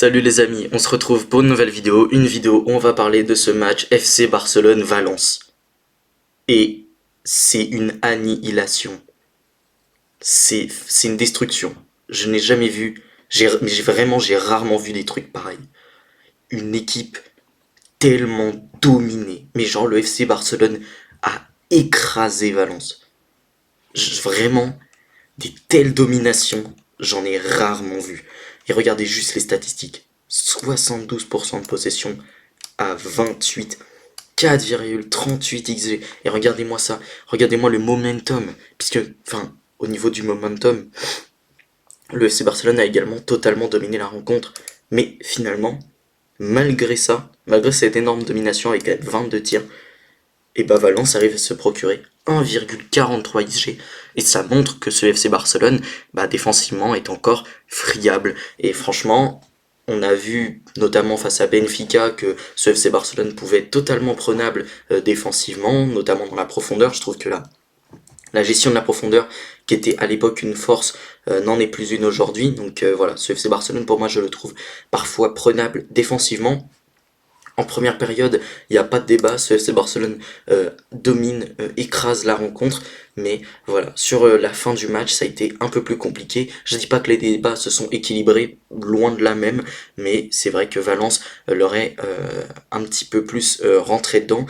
Salut les amis, on se retrouve pour une nouvelle vidéo, une vidéo où on va parler de ce match FC Barcelone-Valence. Et c'est une annihilation. C'est une destruction. Je n'ai jamais vu, j'ai rarement vu des trucs pareils. Une équipe tellement dominée. Mais genre le FC Barcelone a écrasé Valence. Vraiment, des telles dominations, j'en ai rarement vu. Et regardez juste les statistiques. 72% de possession à 28, 4,38 XG. Et regardez-moi ça, regardez-moi le momentum. Puisque, enfin, au niveau du momentum, le FC Barcelone a également totalement dominé la rencontre. Mais finalement, malgré ça, malgré cette énorme domination avec 22 tirs, et bah Valence arrive à se procurer 1,43 XG. Et ça montre que ce FC Barcelone, bah, défensivement, est encore friable. Et franchement, on a vu notamment face à Benfica que ce FC Barcelone pouvait être totalement prenable défensivement, notamment dans la profondeur. Je trouve que la gestion de la profondeur, qui était à l'époque une force, n'en est plus une aujourd'hui. Donc voilà, ce FC Barcelone, pour moi, je le trouve parfois prenable défensivement. En première période, il n'y a pas de débat, ce FC Barcelone domine, écrase la rencontre, mais voilà, sur la fin du match, ça a été un peu plus compliqué. Je dis pas que les débats se sont équilibrés, loin de là même, mais c'est vrai que Valence leur est un petit peu plus rentré dedans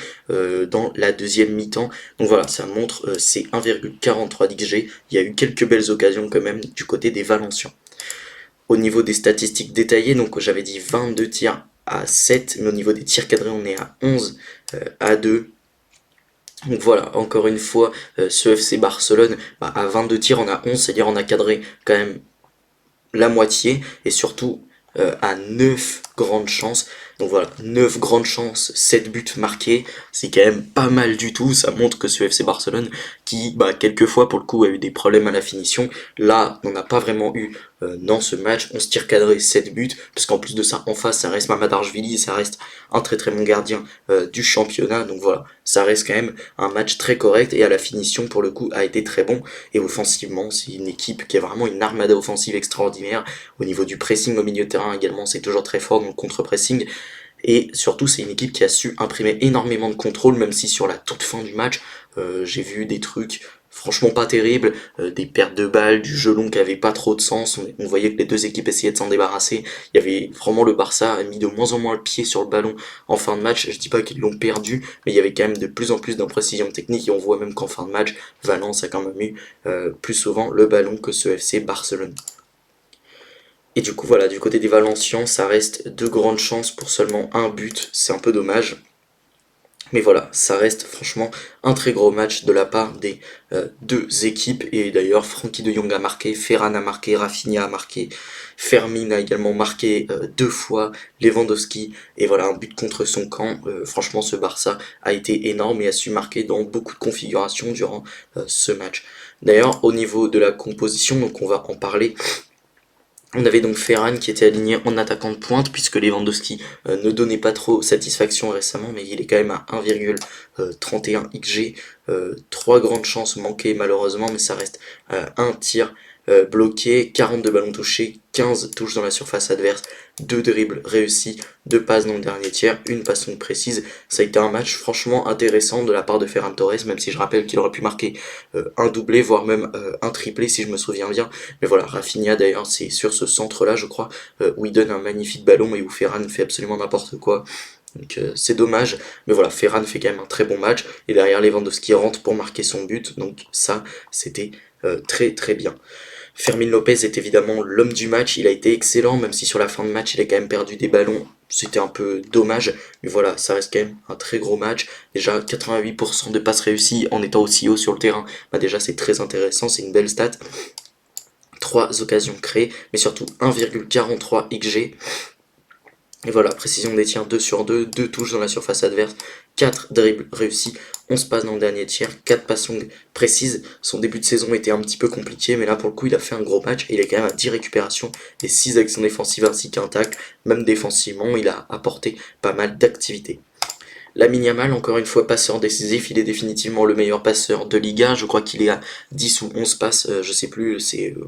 dans la deuxième mi-temps. Donc voilà, ça montre c'est 1,43 d'XG. Il y a eu quelques belles occasions quand même du côté des Valenciens. Au niveau des statistiques détaillées, donc j'avais dit 22 tirs à 7, mais au niveau des tirs cadrés, on est à 11 à 2. Donc voilà, encore une fois, ce FC Barcelone, bah, à 22 tirs, on a 11, c'est-à-dire on a cadré quand même la moitié, et surtout à 9 grandes chances. Donc voilà, 9 grandes chances, 7 buts marqués, c'est quand même pas mal du tout. Ça montre que ce FC Barcelone, qui bah, quelquefois pour le coup a eu des problèmes à la finition, là on n'a pas vraiment eu dans ce match. On se tire cadré 7 buts, parce qu'en plus de ça, en face, ça reste Mamadardashvili, ça reste un très très bon gardien du championnat. Donc voilà, ça reste quand même un match très correct, et à la finition pour le coup a été très bon. Et offensivement, c'est une équipe qui a vraiment une armada offensive extraordinaire. Au niveau du pressing au milieu de terrain également, c'est toujours très fort dans le contre-pressing. Et surtout, c'est une équipe qui a su imprimer énormément de contrôle, même si sur la toute fin du match, j'ai vu des trucs franchement pas terribles, des pertes de balles, du jeu long qui avait pas trop de sens. On voyait que les deux équipes essayaient de s'en débarrasser. Il y avait vraiment le Barça a mis de moins en moins le pied sur le ballon en fin de match. Je dis pas qu'ils l'ont perdu, mais il y avait quand même de plus en plus d'imprécision technique, et on voit même qu'en fin de match, Valence a quand même eu plus souvent le ballon que ce FC Barcelone. Et du coup voilà, du côté des Valencians, ça reste de grandes chances pour seulement un but, c'est un peu dommage. Mais voilà, ça reste franchement un très gros match de la part des deux équipes. Et d'ailleurs, Frenkie de Jong a marqué, Ferran a marqué, Rafinha a marqué, Fermin a également marqué deux fois, Lewandowski. Et voilà, un but contre son camp. Franchement, ce Barça a été énorme et a su marquer dans beaucoup de configurations durant ce match. D'ailleurs, au niveau de la composition, donc on va en parler. On avait donc Ferran qui était aligné en attaquant de pointe, puisque Lewandowski ne donnait pas trop satisfaction récemment, mais il est quand même à 1,31 XG. 3 grandes chances manquées malheureusement, mais ça reste un tir bloqué, 42 ballons touchés, 15 touches dans la surface adverse, 2 dribbles réussis, 2 passes dans le dernier tiers, une passe précise. Ça a été un match franchement intéressant de la part de Ferran Torres, même si je rappelle qu'il aurait pu marquer un doublé, voire même un triplé si je me souviens bien. Mais voilà, Rafinha d'ailleurs, c'est sur ce centre-là, je crois, où il donne un magnifique ballon et où Ferran fait absolument n'importe quoi. Donc c'est dommage, mais voilà, Ferran fait quand même un très bon match, et derrière Lewandowski rentre pour marquer son but, donc ça, c'était très très bien. Fermin Lopez est évidemment l'homme du match, il a été excellent, même si sur la fin de match il a quand même perdu des ballons, c'était un peu dommage, mais voilà, ça reste quand même un très gros match. Déjà 88% de passes réussies en étant aussi haut sur le terrain, bah déjà c'est très intéressant, c'est une belle stat. 3 occasions créées, mais surtout 1,43 XG. Et voilà, précision des tirs 2 sur 2, 2 touches dans la surface adverse, 4 dribbles réussis, 11 passes dans le dernier tiers, 4 passes longues précises. Son début de saison était un petit peu compliqué, mais là pour le coup il a fait un gros match, et il est quand même à 10 récupérations et 6 actions défensives ainsi qu'un tacle. Même défensivement, il a apporté pas mal d'activité. Lamine Yamal, encore une fois, passeur décisif, il est définitivement le meilleur passeur de Liga. Je crois qu'il est à 10 ou 11 passes, je sais plus,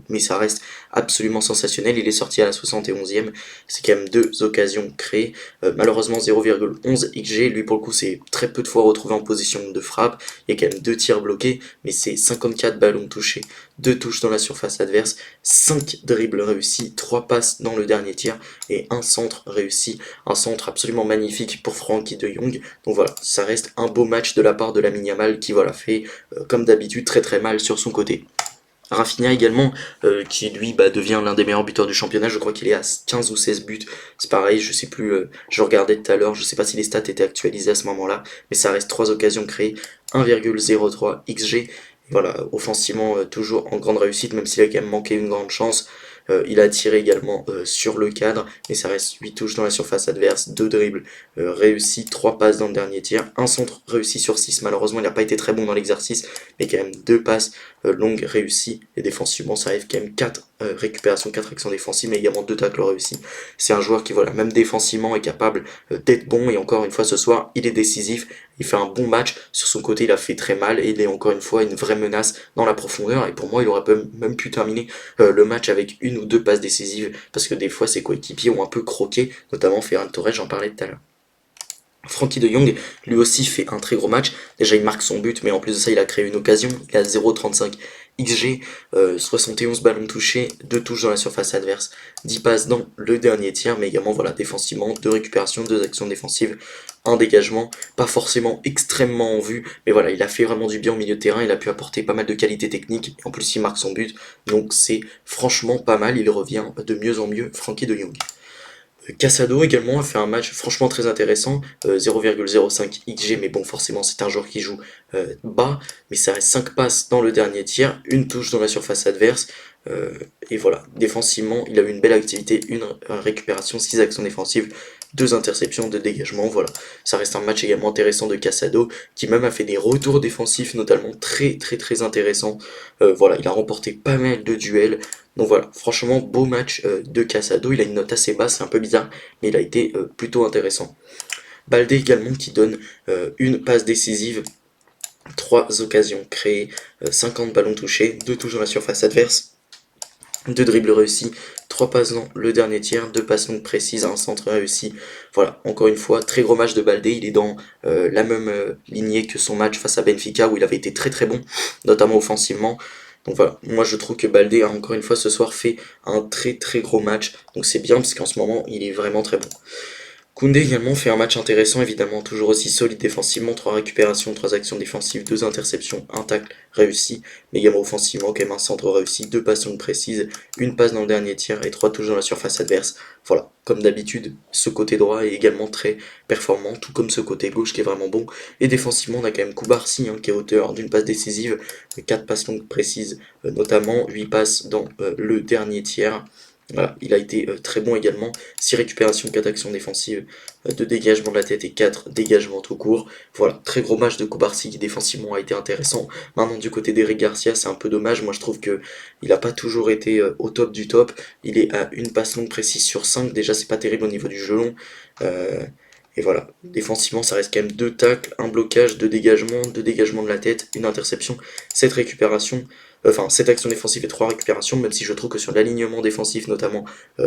mais ça reste absolument sensationnel. Il est sorti à la 71e, c'est quand même deux occasions créées. Malheureusement 0,11 XG, lui pour le coup c'est très peu de fois retrouvé en position de frappe. Il y a quand même deux tirs bloqués, mais c'est 54 ballons touchés, 2 touches dans la surface adverse, 5 dribbles réussis, 3 passes dans le dernier tir et un centre réussi. Un centre absolument magnifique pour Frenkie de Jong. Donc voilà, ça reste un beau match de la part de Lamine Yamal qui voilà fait comme d'habitude très très mal sur son côté. Rafinha également, qui lui devient l'un des meilleurs buteurs du championnat, je crois qu'il est à 15 ou 16 buts, c'est pareil, je sais plus, je regardais tout à l'heure, je sais pas si les stats étaient actualisées à ce moment-là, mais ça reste 3 occasions créées, 1,03 XG, voilà, offensivement toujours en grande réussite, même s'il a quand même manqué une grande chance. Il a tiré également sur le cadre, mais ça reste 8 touches dans la surface adverse, 2 dribbles réussis, 3 passes dans le dernier tir, un centre réussi sur 6. Malheureusement, il n'a pas été très bon dans l'exercice, mais quand même 2 passes longues réussies. Et défensivement, ça arrive quand même 4 récupérations, 4 actions défensives, mais également 2 tacles réussis. C'est un joueur qui, voilà, même défensivement, est capable d'être bon. Et encore une fois, ce soir, il est décisif. Il fait un bon match. Sur son côté, il a fait très mal. Et il est encore une fois une vraie menace dans la profondeur. Et pour moi, il aurait même pu terminer le match avec une ou deux passes décisives. Parce que des fois, ses coéquipiers ont un peu croqué. Notamment Ferran Torres, j'en parlais tout à l'heure. Frenkie de Jong, lui aussi fait un très gros match. Déjà, il marque son but, mais en plus de ça, il a créé une occasion. Il a 0,35 XG, 71 ballons touchés, 2 touches dans la surface adverse, 10 passes dans le dernier tiers, mais également voilà, défensivement, 2 récupérations, 2 actions défensives, un dégagement, pas forcément extrêmement en vue, mais voilà, il a fait vraiment du bien au milieu de terrain, il a pu apporter pas mal de qualité technique, et en plus il marque son but, donc c'est franchement pas mal, il revient de mieux en mieux, Frenkie de Jong. Casado également a fait un match franchement très intéressant, 0,05 XG, mais bon forcément c'est un joueur qui joue bas, mais ça reste 5 passes dans le dernier tir, une touche dans la surface adverse, et voilà, défensivement il a eu une belle activité, une récupération, 6 actions défensives, 2 interceptions, 2 dégagements, voilà. Ça reste un match également intéressant de Casado, qui même a fait des retours défensifs notamment très très très intéressants, voilà, il a remporté pas mal de duels, donc voilà, franchement, beau match de Casado. Il a une note assez basse, c'est un peu bizarre, mais il a été plutôt intéressant. Baldé également qui donne une passe décisive, 3 occasions créées, 50 ballons touchés, 2 touches dans la surface adverse, 2 dribbles réussis, 3 passes dans le dernier tiers, 2 passes longues précises, un centre réussi. Voilà, encore une fois, très gros match de Baldé. Il est dans la même lignée que son match face à Benfica où il avait été très très bon, notamment offensivement. Donc voilà, moi je trouve que Baldé a encore une fois ce soir fait un très très gros match. Donc c'est bien parce qu'en ce moment il est vraiment très bon. Koundé également fait un match intéressant, évidemment, toujours aussi solide défensivement, 3 récupérations, 3 actions défensives, 2 interceptions, un tacle réussi, mais également offensivement, quand même un centre réussi, 2 passes longues précises, une passe dans le dernier tir et 3 touches dans la surface adverse. Voilà, comme d'habitude, ce côté droit est également très performant, tout comme ce côté gauche qui est vraiment bon. Et défensivement, on a quand même Koubarsi qui est auteur d'une passe décisive, 4 passes longues précises, notamment 8 passes dans le dernier tiers. Voilà, il a été très bon également, 6 récupérations, 4 actions défensives, 2 dégagements de la tête et 4 dégagements tout court. Voilà, très gros match de Koubarsi qui défensivement a été intéressant. Maintenant du côté d'Eric Garcia, c'est un peu dommage, moi je trouve que il n'a pas toujours été au top du top. Il est à une passe longue précise sur 5, déjà c'est pas terrible au niveau du jeu long. Et voilà, défensivement ça reste quand même 2 tacles, un blocage, 2 dégagements de la tête, une interception, 7 récupérations, enfin 7 actions défensives et 3 récupérations, même si je trouve que sur l'alignement défensif, notamment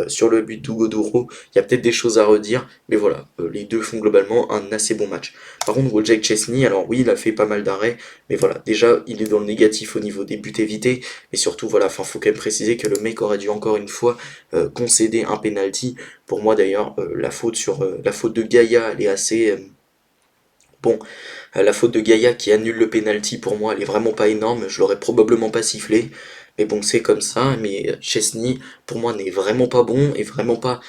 sur le but d'Hugo Douro, il y a peut-être des choses à redire, mais voilà, les deux font globalement un assez bon match. Par contre, Wojciech Szczesny, alors oui, il a fait pas mal d'arrêts, mais voilà, déjà, il est dans le négatif au niveau des buts évités, mais surtout, voilà, enfin, faut quand même préciser que le mec aurait dû encore une fois concéder un penalty. Pour moi, d'ailleurs, la faute de Gaïa, elle est assez... bon, la faute de Gaïa qui annule le penalty, pour moi, elle est vraiment pas énorme. Je l'aurais probablement pas sifflé. Mais bon, c'est comme ça. Mais Chesney, pour moi, n'est vraiment pas bon et vraiment pas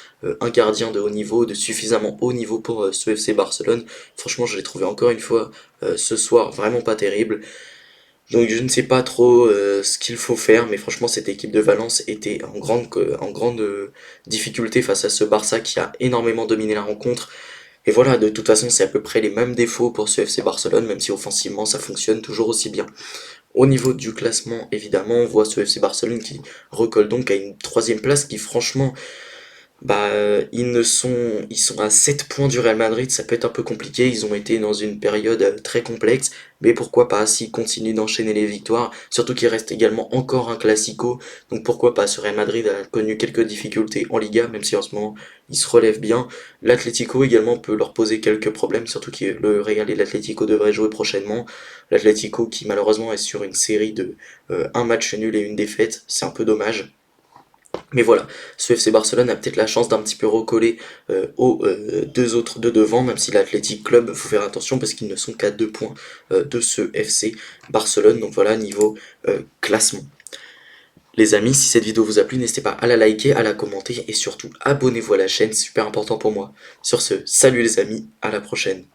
un gardien de haut niveau, de suffisamment haut niveau pour ce FC Barcelone. Franchement, je l'ai trouvé encore une fois ce soir vraiment pas terrible. Donc je ne sais pas trop ce qu'il faut faire, mais franchement cette équipe de Valence était en grande difficulté face à ce Barça qui a énormément dominé la rencontre. Et voilà, de toute façon, c'est à peu près les mêmes défauts pour ce FC Barcelone, même si offensivement, ça fonctionne toujours aussi bien. Au niveau du classement, évidemment, on voit ce FC Barcelone qui recolle donc à une troisième place qui, franchement, Ils sont à 7 points du Real Madrid, ça peut être un peu compliqué, ils ont été dans une période très complexe, mais pourquoi pas s'ils continuent d'enchaîner les victoires, surtout qu'il reste également encore un Classico, donc pourquoi pas, ce Real Madrid a connu quelques difficultés en Liga, même si en ce moment ils se relèvent bien. L'Atlético également peut leur poser quelques problèmes, surtout que le Real et l'Atlético devraient jouer prochainement. L'Atlético qui malheureusement est sur une série de un match nul et une défaite, c'est un peu dommage. Mais voilà, ce FC Barcelone a peut-être la chance d'un petit peu recoller aux deux autres de devant, même si l'Athletic Club, faut faire attention parce qu'ils ne sont qu'à 2 points de ce FC Barcelone. Donc voilà, niveau classement. Les amis, si cette vidéo vous a plu, n'hésitez pas à la liker, à la commenter et surtout abonnez-vous à la chaîne, c'est super important pour moi. Sur ce, salut les amis, à la prochaine.